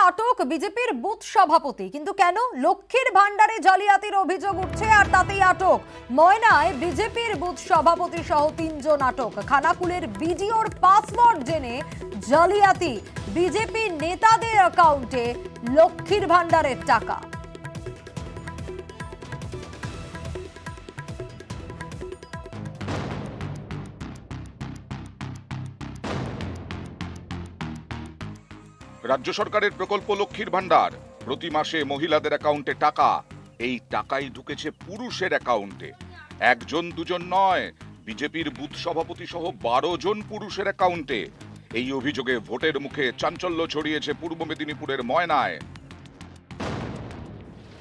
আটক বিজেপির বুথ সভাপতি, কিন্তু কেন? লক্ষ্মীর ভান্ডারে জালিয়াতির অভিযোগ উঠছে আর তাতেই আটক। ময়নায় বিজেপির বুথ সভাপতি সহ ৩ জন আটক। খানাকুলের বিডিওর পাসওয়ার্ড জেনে জালিয়াতি, বিজেপি নেতাদের অ্যাকাউন্টে লক্ষ্মীর ভান্ডারের টাকা। রাজ্য সরকারের প্রকল্প লক্ষ্মীর ভান্ডার, প্রতি মাসে মহিলাদের অ্যাকাউন্টে টাকা, এই টাকাই ঢুকেছে পুরুষের অ্যাকাউন্টে। একজন দুজন নয়, বিজেপির বুথ সভাপতি সহ 12 জন পুরুষের অ্যাকাউন্টে। এই অভিযোগে ভোটের মুখে চাঞ্চল্য ছড়িয়েছে পূর্ব মেদিনীপুরের ময়নায়।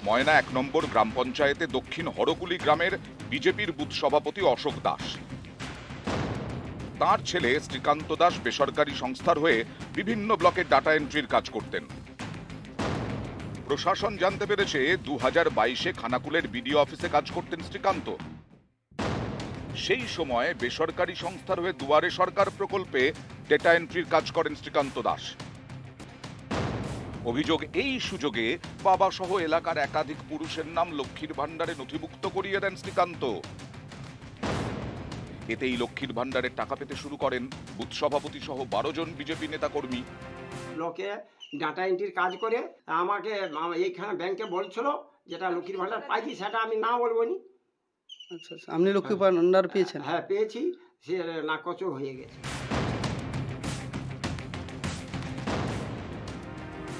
ময়না 1 নম্বর গ্রাম পঞ্চায়েতে দক্ষিণ হরকুলি গ্রামের বিজেপির বুথ সভাপতি অশোক দাস। তার ছেলে শ্রীকান্ত দাস বেসরকারি সংস্থার হয়ে বিভিন্ন ব্লকের ডাটা এন্ট্রির কাজ করতেন। প্রশাসন জানতে পেরেছে 2022-এ খানাকুলের বিডিও অফিসে কাজ করতেন শ্রীকান্ত। সেই সময় বেসরকারি সংস্থার হয়ে দুয়ারে সরকার প্রকল্পে ডেটা এন্ট্রির কাজ করেন শ্রীকান্ত দাস। অভিযোগ, এই সুযোগে বাবা সহ এলাকার একাধিক পুরুষের নাম লক্ষ্মীর ভান্ডারে নথিভুক্ত করিয়ে দেন শ্রীকান্ত। এতেই লক্ষ্মীর ভান্ডারের টাকা পেতে শুরু করেন বুথ সভাপতি সহ 12 জন বিজেপি নেতা কর্মী। ব্লকে ডাটা এন্ট্রির কাজ করে আমাকে এইখানে ব্যাংকে বলছিল যেটা লক্ষ্মীর ভান্ডার পাইছি, সেটা আমি না বলবো নি। আচ্ছা, আপনি লক্ষ্মীর ভান্ডার পেয়েছেন? হ্যাঁ পেয়েছি, সে নাকচ হয়ে গেছে।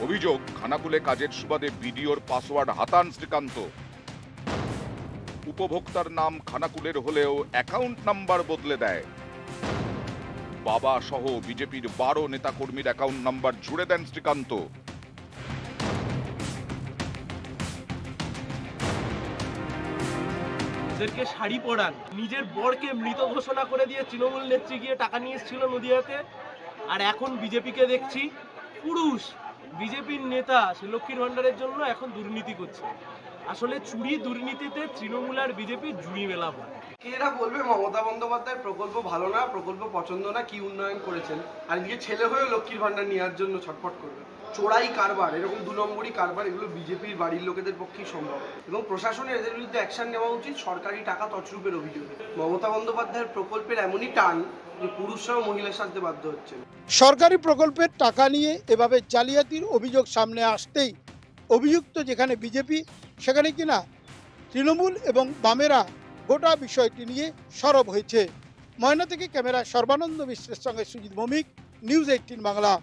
অভিযোগ, খানাকুলে কাজের সুবাদে বিডিওর পাসওয়ার্ড হাতান শ্রীকান্ত। উপভোক্তার নাম খানাকুলের হলেও অ্যাকাউন্ট নাম্বার বদলে দেয়। বাবা সহ বিজেপির 12 নেতাকর্মীর অ্যাকাউন্ট নাম্বার জুড়ে দেন শ্রীকান্ত। ওদেরকে শাড়ি পরান, নিজের বরকে মৃত ঘোষণা করে দিয়ে তৃণমূল নেত্রী গিয়ে টাকা নিয়ে এসেছিল নদিয়াতে। আর এখন বিজেপিকে দেখছি পুরুষ বিজেপির নেতা সে লক্ষ্মীর ভান্ডারের জন্য এখন দুর্নীতি করছে। আসলে চুরি দুর্নীতিতে তৃণমূল আর বিজেপি জুড়ি মেলাবো। এরা বলবে মমতা বন্দ্যোপাধ্যায়ের প্রকল্প ভালো না, প্রকল্প পছন্দ না, কি উন্নয়ন করেছেন, আর এদিকে ছেলে হয়েও লক্ষ্মীর ভান্ডার নেওয়ার জন্য ছটফট করবে। চোরাই কারবার, এরকম 2 নম্বরই কারবার, এগুলো বিজেপির বাড়ির লোকেদের পক্ষেই সম্ভব এবং প্রশাসনের এদের বিরুদ্ধে অ্যাকশন নেওয়া উচিত। সরকারি টাকা তছরূপের অভিযোগে মমতা বন্দ্যোপাধ্যায়ের প্রকল্পের এমনই টান যে পুরুষরাও মহিলার সাথে বাধ্য হচ্ছেন। সরকারি প্রকল্পের টাকা নিয়ে এভাবে জালিয়াতির অভিযোগ সামনে আসতেই অভিযুক্ত যেখানে বিজেপি, সেখানে কিনা তৃণমূল এবং বামেরা গোটা বিষয়টি নিয়ে সরব হয়েছে। ময়না থেকে ক্যামেরা সর্বানন্দ মিশ্রের সঙ্গে সুজিত ভৌমিক, নিউজ 18 বাংলা।